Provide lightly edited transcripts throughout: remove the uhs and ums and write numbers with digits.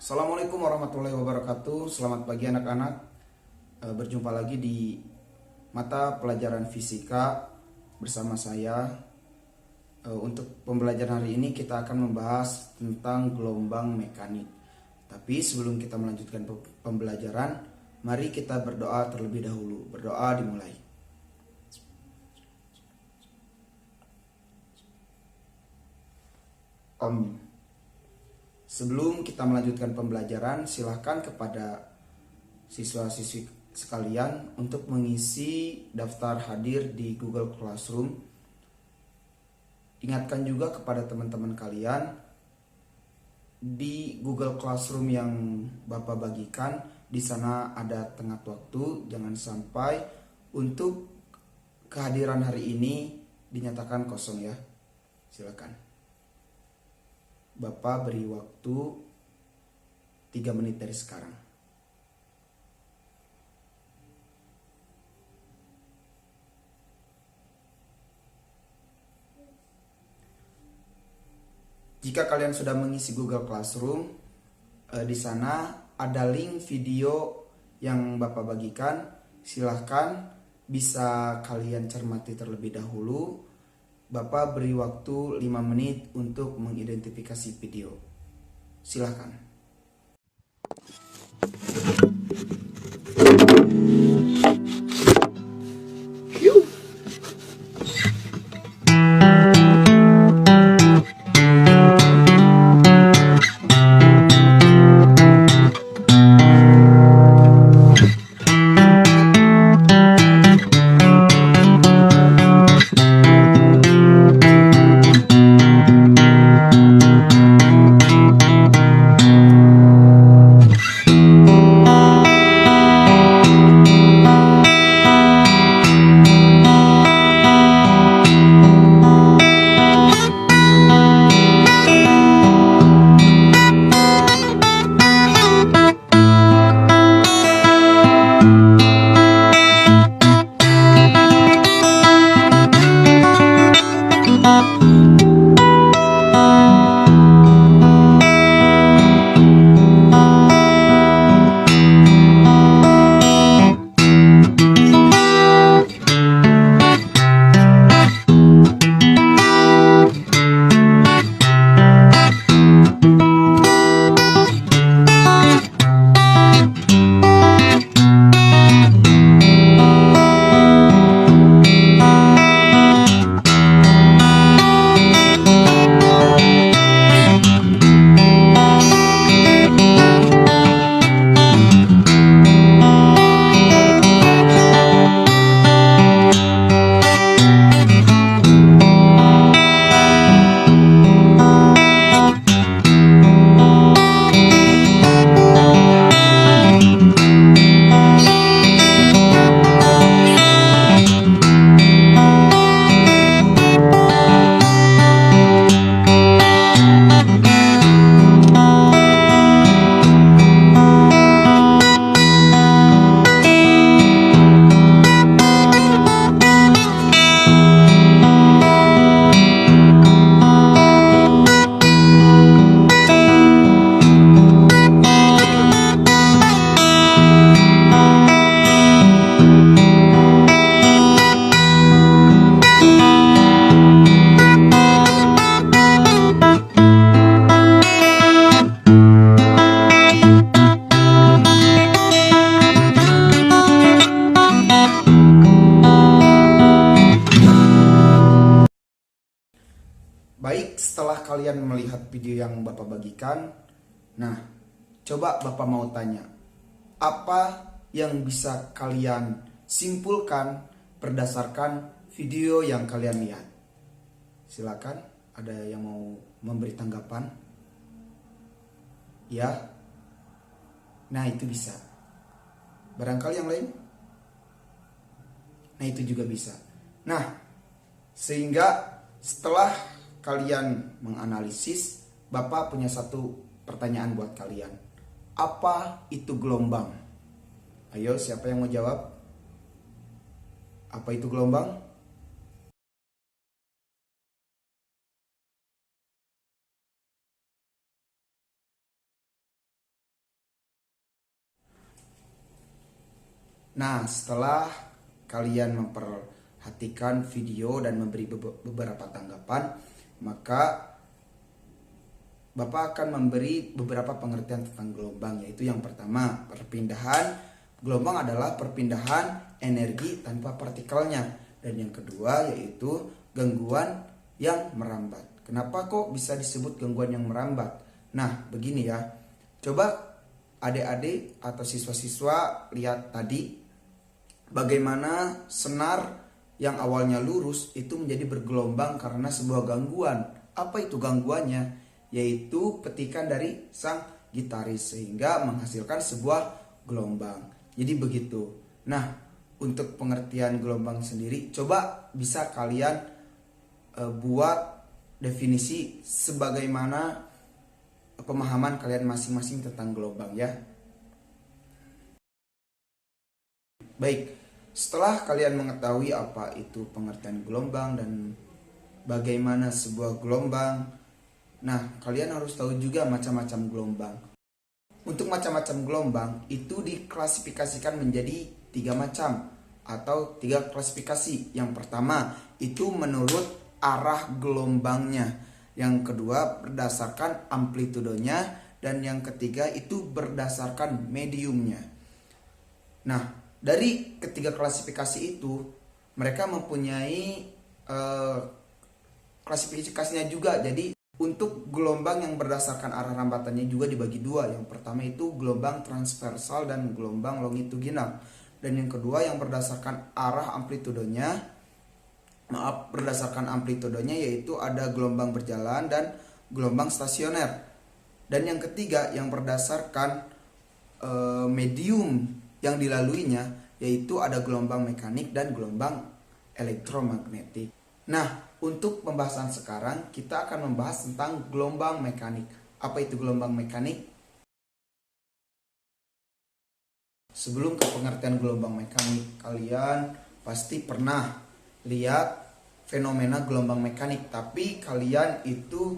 Assalamualaikum warahmatullahi wabarakatuh. Selamat pagi anak-anak. Berjumpa lagi di mata pelajaran fisika bersama saya. Untuk pembelajaran hari ini kita akan membahas tentang gelombang mekanik. Tapi sebelum kita melanjutkan pembelajaran, mari kita berdoa terlebih dahulu. Berdoa dimulai. Amin. Sebelum kita melanjutkan pembelajaran, silahkan kepada siswa-siswi sekalian untuk mengisi daftar hadir di Google Classroom. Ingatkan juga kepada teman-teman kalian di Google Classroom yang Bapak bagikan, di sana ada tengah waktu, jangan sampai untuk kehadiran hari ini dinyatakan kosong ya. Silakan. Bapak beri waktu 3 menit dari sekarang. Jika kalian sudah mengisi Google Classroom, di sana ada link video yang Bapak bagikan. Silahkan bisa kalian cermati terlebih dahulu. Bapak beri waktu 5 menit untuk mengidentifikasi video. Silakan. Baik, setelah kalian melihat video yang Bapak bagikan, nah, coba Bapak mau tanya, apa yang bisa kalian simpulkan berdasarkan video yang kalian lihat? Silakan, ada yang mau memberi tanggapan? Ya, nah itu bisa. Barangkali yang lain? Nah itu juga bisa. Nah, sehingga setelah kalian menganalisis, Bapak punya satu pertanyaan buat kalian. Apa itu gelombang? Ayo, siapa yang mau jawab? Apa itu gelombang? Nah, setelah kalian memperhatikan video dan memberi beberapa tanggapan, maka Bapak akan memberi beberapa pengertian tentang gelombang, yaitu yang pertama, perpindahan. Gelombang adalah perpindahan energi tanpa partikelnya. Dan yang kedua yaitu gangguan yang merambat. Kenapa kok bisa disebut gangguan yang merambat? Nah, begini ya. Coba adik-adik atau siswa-siswa lihat tadi bagaimana senar yang awalnya lurus itu menjadi bergelombang karena sebuah gangguan. Apa itu gangguannya? Yaitu petikan dari sang gitaris sehingga menghasilkan sebuah gelombang. Jadi begitu. Nah, untuk pengertian gelombang sendiri, coba bisa kalian buat definisi sebagaimana pemahaman kalian masing-masing tentang gelombang ya. Baik, setelah kalian mengetahui apa itu pengertian gelombang dan bagaimana sebuah gelombang, nah, kalian harus tahu juga macam-macam gelombang. Untuk macam-macam gelombang itu diklasifikasikan menjadi 3 macam atau 3 klasifikasi. Yang pertama itu menurut arah gelombangnya. Yang kedua berdasarkan amplitudenya. Dan yang ketiga itu berdasarkan mediumnya. Nah, dari ketiga klasifikasi itu mereka mempunyai klasifikasinya juga. Jadi untuk gelombang yang berdasarkan arah rambatannya juga dibagi 2. Yang pertama itu gelombang transversal dan gelombang longitudinal. Dan yang kedua yang berdasarkan arah berdasarkan amplitudenya yaitu ada gelombang berjalan dan gelombang stasioner. Dan yang ketiga yang berdasarkan medium yang dilaluinya yaitu ada gelombang mekanik dan gelombang elektromagnetik. Nah, untuk pembahasan sekarang kita akan membahas tentang gelombang mekanik. Apa itu gelombang mekanik? Sebelum ke pengertian gelombang mekanik, kalian pasti pernah lihat fenomena gelombang mekanik, tapi kalian itu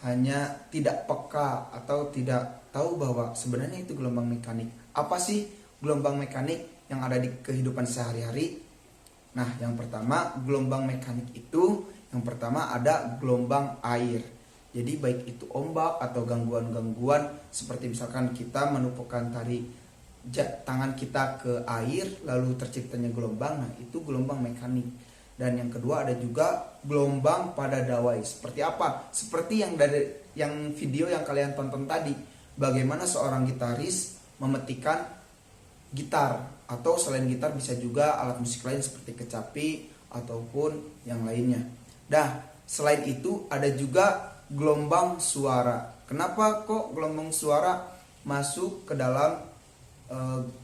hanya tidak peka atau tidak tahu bahwa sebenarnya itu gelombang mekanik. Apa sih gelombang mekanik yang ada di kehidupan sehari-hari? Nah, yang pertama gelombang mekanik itu yang pertama ada gelombang air. Jadi baik itu ombak atau gangguan-gangguan seperti misalkan kita menumpukan tali tangan kita ke air lalu terciptanya gelombang. Nah, itu gelombang mekanik. Dan yang kedua ada juga gelombang pada dawai. Seperti apa? Seperti yang video yang kalian tonton tadi. Bagaimana seorang gitaris memetikan gitar atau selain gitar bisa juga alat musik lain seperti kecapi ataupun yang lainnya. Nah, selain itu ada juga gelombang suara. Kenapa kok gelombang suara masuk ke dalam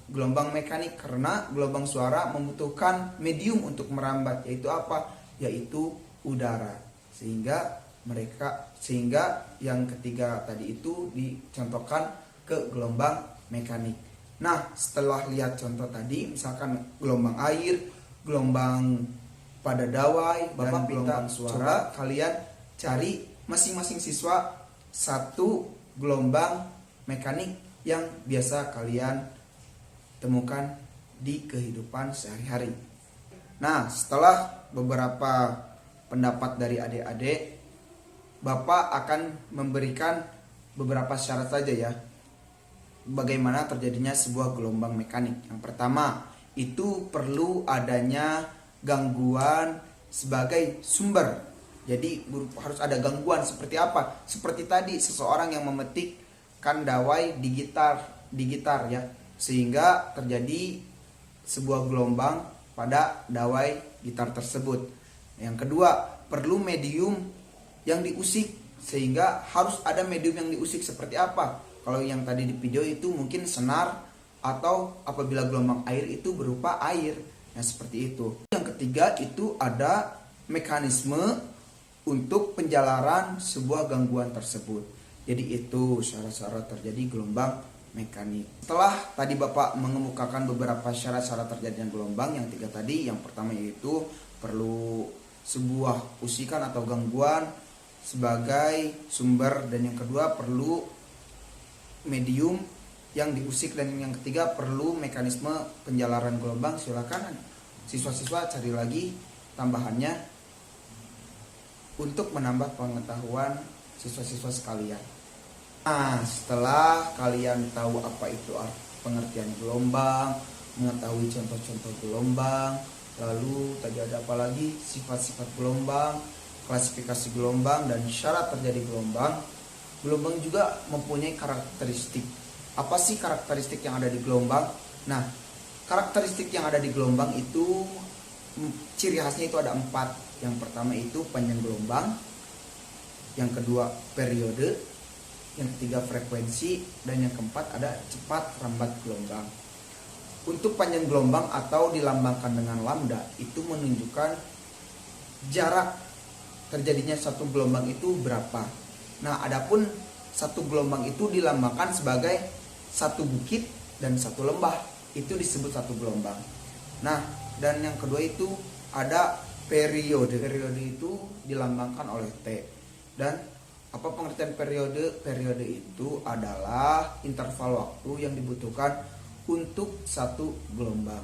gelombang mekanik? Karena gelombang suara membutuhkan medium untuk merambat, yaitu apa? Yaitu udara. Sehingga yang ketiga tadi itu dicontohkan ke gelombang mekanik. Nah, setelah lihat contoh tadi, misalkan gelombang air, gelombang pada dawai, dan gelombang suara, kalian cari masing-masing siswa satu gelombang mekanik yang biasa kalian temukan di kehidupan sehari-hari. Nah, setelah beberapa pendapat dari adik-adik, Bapak akan memberikan beberapa syarat saja ya bagaimana terjadinya sebuah gelombang mekanik. Yang pertama, itu perlu adanya gangguan sebagai sumber. Jadi harus ada gangguan seperti apa? Seperti tadi seseorang yang memetikkan dawai di gitar ya, sehingga terjadi sebuah gelombang pada dawai gitar tersebut. Yang kedua, perlu medium yang diusik, sehingga harus ada medium yang diusik. Seperti apa? Kalau yang tadi di video itu mungkin senar, atau apabila gelombang air itu berupa air. Nah, seperti itu. Yang ketiga itu ada mekanisme untuk penjalaran sebuah gangguan tersebut. Jadi itu syarat-syarat terjadi gelombang mekanik. Setelah tadi Bapak mengemukakan beberapa syarat-syarat terjadinya gelombang yang 3 tadi, yang pertama yaitu perlu sebuah usikan atau gangguan sebagai sumber, dan yang kedua perlu medium yang diusik, dan yang ketiga perlu mekanisme penjalaran gelombang. Silakan siswa-siswa cari lagi tambahannya untuk menambah pengetahuan siswa-siswa sekalian. Nah, setelah kalian tahu apa itu pengertian gelombang, mengetahui contoh-contoh gelombang, lalu tadi ada apa lagi, sifat-sifat gelombang, klasifikasi gelombang, dan syarat terjadi gelombang. Gelombang juga mempunyai karakteristik. Apa sih karakteristik yang ada di gelombang? Nah, karakteristik yang ada di gelombang itu ciri khasnya itu ada 4. Yang pertama itu panjang gelombang, yang kedua periode, yang ketiga frekuensi, dan yang keempat ada cepat rambat gelombang. Untuk panjang gelombang atau dilambangkan dengan lambda itu menunjukkan jarak terjadinya satu gelombang itu berapa. Nah, adapun satu gelombang itu dilambangkan sebagai satu bukit dan satu lembah, itu disebut satu gelombang. Nah, dan yang kedua itu ada periode. Periode itu dilambangkan oleh T. Dan apa pengertian periode? Periode itu adalah interval waktu yang dibutuhkan untuk satu gelombang.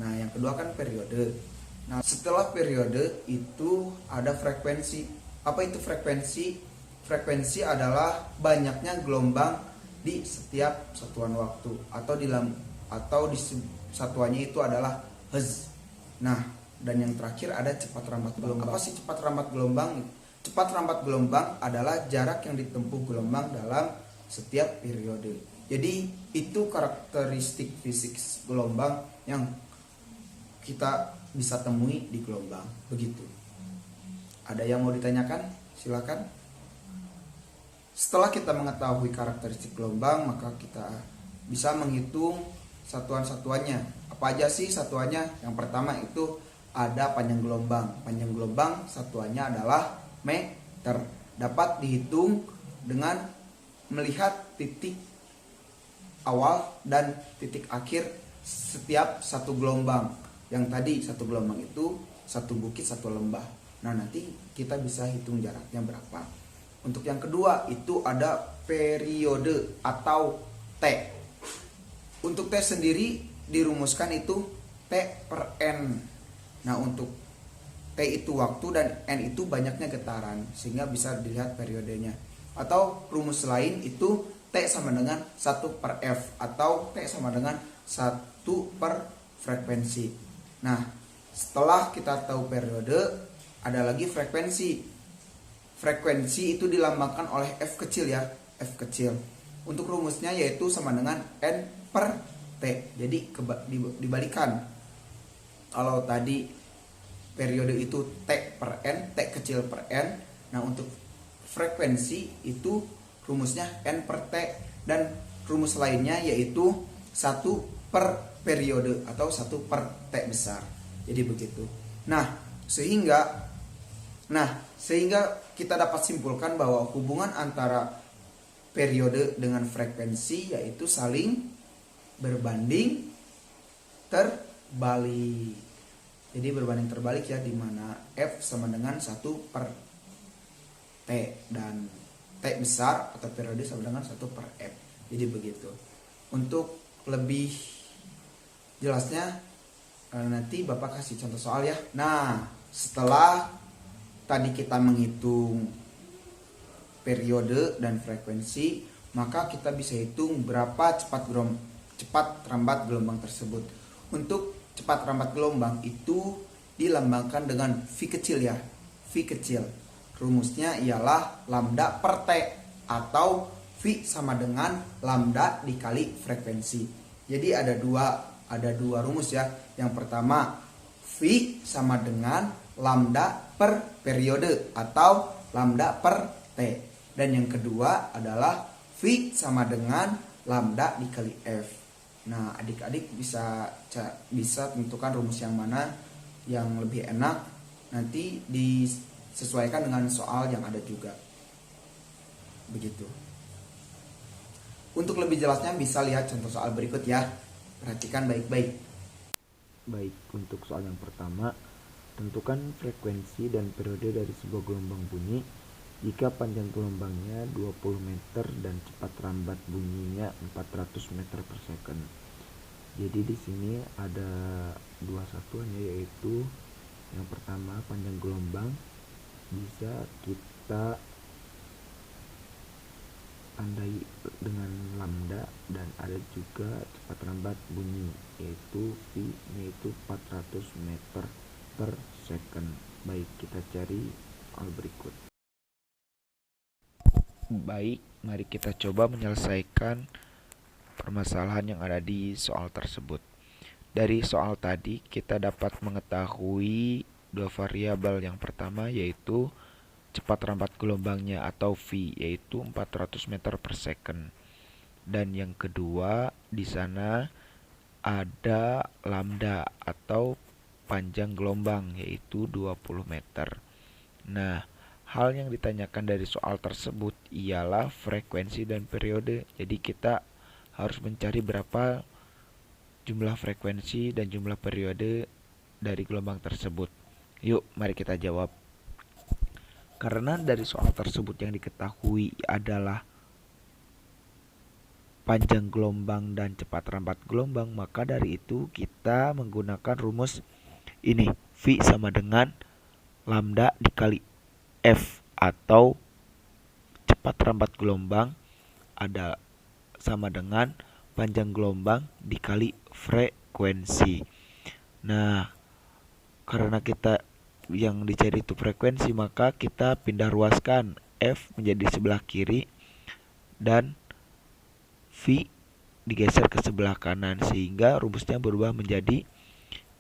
Nah, yang kedua kan periode. Nah, setelah periode itu ada frekuensi. Apa itu frekuensi? Frekuensi adalah banyaknya gelombang di setiap satuan waktu, atau di satuannya itu adalah Hz. Nah, dan yang terakhir ada cepat rambat gelombang. Apa sih cepat rambat gelombang? Cepat rambat gelombang adalah jarak yang ditempuh gelombang dalam setiap periode. Jadi itu karakteristik fisik gelombang yang kita bisa temui di gelombang. Begitu. Ada yang mau ditanyakan? Silakan. Setelah kita mengetahui karakteristik gelombang, maka kita bisa menghitung satuan-satuannya. Apa aja sih satuannya? Yang pertama itu ada panjang gelombang. Panjang gelombang satuannya adalah meter. Dapat dihitung dengan melihat titik awal dan titik akhir setiap satu gelombang. Yang tadi satu gelombang itu satu bukit, satu lembah. Nah, nanti kita bisa hitung jaraknya berapa. Untuk yang kedua itu ada periode atau T. Untuk T sendiri dirumuskan itu T per N. Nah, untuk T itu waktu dan N itu banyaknya getaran, sehingga bisa dilihat periodenya. Atau rumus lain itu T sama dengan 1 per F, atau T sama dengan 1 per frekuensi. Nah, setelah kita tahu periode, ada lagi frekuensi. Frekuensi itu dilambangkan oleh F kecil ya, F kecil. Untuk rumusnya yaitu sama dengan N per T. Jadi dibalikan. Kalau tadi periode itu T per N, T kecil per N. Nah, untuk frekuensi itu rumusnya N per T, dan rumus lainnya yaitu 1 per periode atau 1 per T besar. Jadi begitu. Nah, sehingga kita dapat simpulkan bahwa hubungan antara periode dengan frekuensi yaitu saling berbanding terbalik. Jadi berbanding terbalik ya, di mana F sama dengan 1 per T dan T besar atau periode sama dengan 1 per F. Jadi begitu. Untuk lebih jelasnya nanti Bapak kasih contoh soal ya. Nah, setelah tadi kita menghitung periode dan frekuensi, maka kita bisa hitung berapa cepat rambat gelombang tersebut. Untuk cepat rambat gelombang itu dilambangkan dengan V kecil ya, V kecil. Rumusnya ialah lambda per T, atau V sama dengan lambda dikali frekuensi. Jadi ada dua rumus ya. Yang pertama V sama dengan lambda per periode atau lambda per T. Dan yang kedua adalah V sama dengan lambda dikali F. Nah, adik-adik bisa tentukan rumus yang mana yang lebih enak. Nanti disesuaikan dengan soal yang ada juga. Begitu. Untuk lebih jelasnya bisa lihat contoh soal berikut ya. Perhatikan baik-baik. Baik, untuk soal yang pertama, tentukan frekuensi dan periode dari sebuah gelombang bunyi jika panjang gelombangnya 20 meter dan cepat rambat bunyinya 400 meter per second. Jadi di sini ada dua satuannya, yaitu yang pertama panjang gelombang bisa kita tandai dengan lambda, dan ada juga cepat rambat bunyi yaitu V yaitu 400 meter per second. Baik, kita cari hal berikut. Baik, mari kita coba menyelesaikan permasalahan yang ada di soal tersebut. Dari soal tadi kita dapat mengetahui dua variabel. Yang pertama yaitu cepat rambat gelombangnya atau V yaitu 400 meter per second. Dan yang kedua di sana ada lambda atau panjang gelombang yaitu 20 meter. Nah, hal yang ditanyakan dari soal tersebut ialah frekuensi dan periode. Jadi kita harus mencari berapa jumlah frekuensi dan jumlah periode dari gelombang tersebut. Yuk, mari kita jawab. Karena dari soal tersebut yang diketahui adalah panjang gelombang dan cepat rambat gelombang, maka dari itu kita menggunakan rumus ini. V sama dengan lambda dikali F, atau cepat rambat gelombang ada sama dengan panjang gelombang dikali frekuensi. Nah, karena kita yang dicari itu frekuensi, maka kita pindah ruaskan F menjadi sebelah kiri dan V digeser ke sebelah kanan, sehingga rumusnya berubah menjadi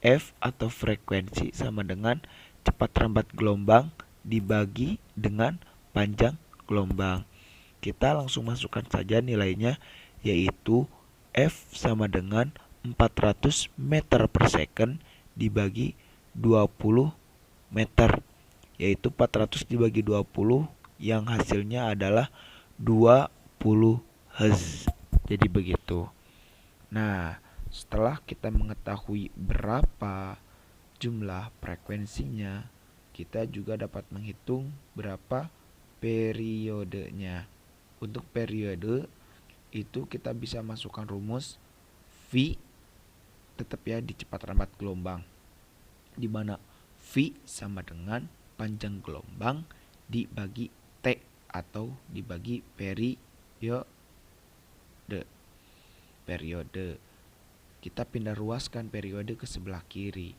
F atau frekuensi sama dengan cepat rambat gelombang dibagi dengan panjang gelombang. Kita langsung masukkan saja nilainya, yaitu F sama dengan 400 meter per second dibagi 20 meter, yaitu 400 dibagi 20 yang hasilnya adalah 20 Hz. Jadi begitu. Nah, setelah kita mengetahui berapa jumlah frekuensinya, kita juga dapat menghitung berapa periodenya. Untuk periode itu kita bisa masukkan rumus V tetap ya di cepat rambat gelombang, di mana V sama dengan panjang gelombang dibagi T atau dibagi periode. Kita pindah ruaskan periode ke sebelah kiri.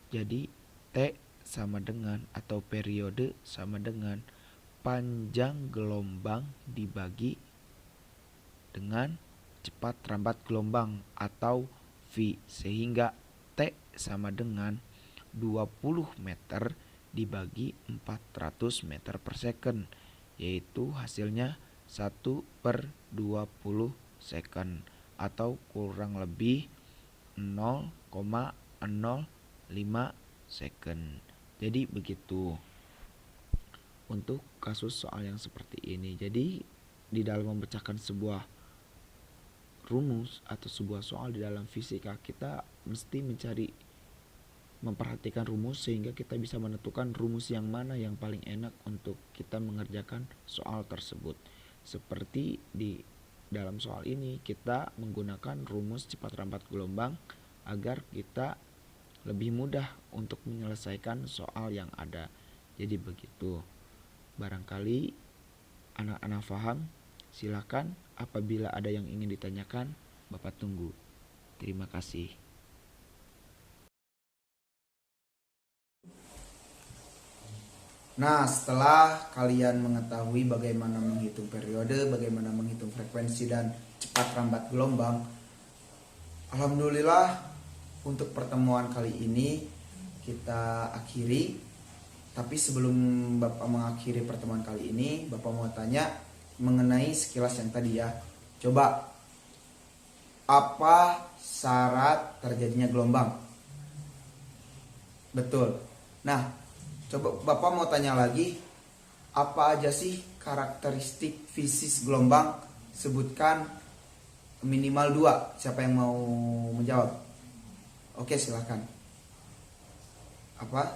Jadi T sama dengan atau periode sama dengan panjang gelombang dibagi dengan cepat rambat gelombang atau V, sehingga T sama dengan 20 meter dibagi 400 meter per second, yaitu hasilnya 1/20 second atau kurang lebih 0,05 second. Jadi begitu untuk kasus soal yang seperti ini. Jadi di dalam memecahkan sebuah rumus atau sebuah soal di dalam fisika, kita mesti memperhatikan rumus sehingga kita bisa menentukan rumus yang mana yang paling enak untuk kita mengerjakan soal tersebut. Seperti di dalam soal ini kita menggunakan rumus cepat rambat gelombang agar kita lebih mudah untuk menyelesaikan soal yang ada. Jadi begitu. Barangkali anak-anak paham. Silakan apabila ada yang ingin ditanyakan, Bapak tunggu. Terima kasih. Nah, setelah kalian mengetahui bagaimana menghitung periode, bagaimana menghitung frekuensi dan cepat rambat gelombang, alhamdulillah untuk pertemuan kali ini kita akhiri. Tapi sebelum Bapak mengakhiri pertemuan kali ini, Bapak mau tanya mengenai sekilas yang tadi ya. Coba, apa syarat terjadinya gelombang? Betul. Nah, coba Bapak mau tanya lagi, apa aja sih karakteristik fisik gelombang? Sebutkan minimal 2. Siapa yang mau menjawab? Oke, silakan. Apa?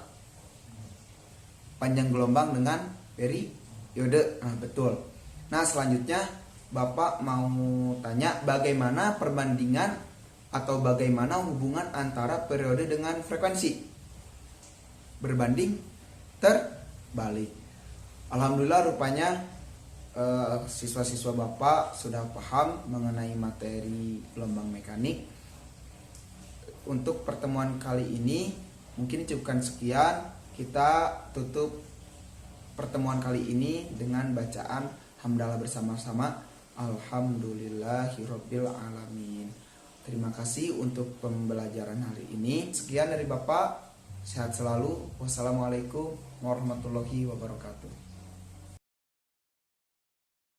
Panjang gelombang dengan periode. Nah, betul. Nah, selanjutnya Bapak mau tanya bagaimana perbandingan atau bagaimana hubungan antara periode dengan frekuensi. Berbanding terbalik. Alhamdulillah rupanya siswa-siswa Bapak sudah paham mengenai materi gelombang mekanik. Untuk pertemuan kali ini mungkin cukupkan sekian. Kita tutup pertemuan kali ini dengan bacaan hamdalah bersama-sama. Alhamdulillahirabbil alamin. Terima kasih untuk pembelajaran hari ini. Sekian dari Bapak. Sehat selalu. Wassalamualaikum warahmatullahi wabarakatuh.